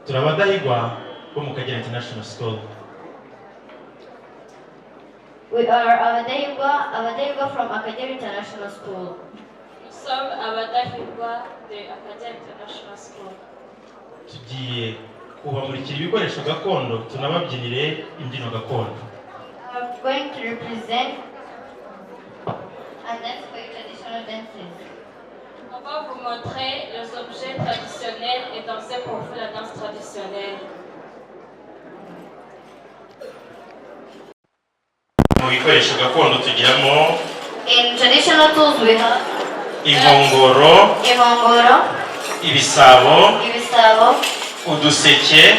turabadahigwa bo mu Kagera International School. We are Abadahigwa from Akagera International School. Nous sommes Abadahigwa de Akagera International School. Tugiye kubamurikira ibikoresho gakondo tunababyinire imbyino gakondo. We are going to represent and dance for traditional dances. On va vous montrer les objets traditionnels et danser pour vous la danse traditionnelle. Mu bikoresho gakondo tugiramo In traditional tools we have inkongoro, ibisabo, uduseke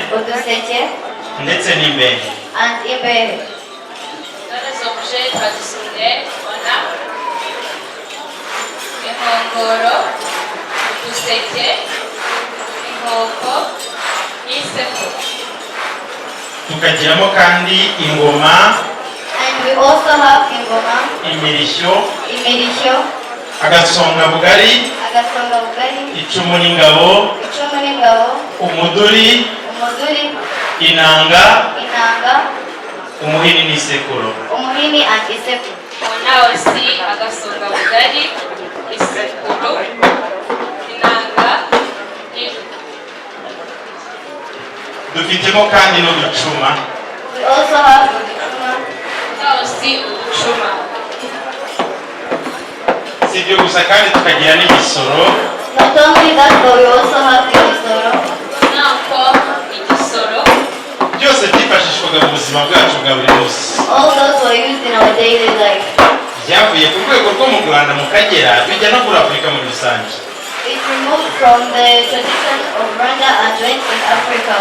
ndetse n'imbehe. and imbehe. Dans les objets traditionnels, on a inkongoro, uduseke, inkoko, n'isekuru. Tukagiramo kandi ingoma, And we also have ingoma, imirishyo, agasonga bugari, icumu n'ingabo, umuduri, inanga, umuhini n'isekuru. On a aussi agasonga bugari, isekuru, inanga, Dufitemo kandi n'uducuma. We also have uducuma. On a aussi uducuma. Si ibyo gusa kandi tukagira n'igisoro. Not only that, but we also have igisoro. On a encore igisoro. Byose byifashishwaga mu buzima bwacu bwa buri munsi. All those were used in our daily life. Byavuye ku rwego rwo mu Rwanda mu Kagera bijya no muri Afurika muri rusange. It removed from the tradition of Rwanda and went in Africa.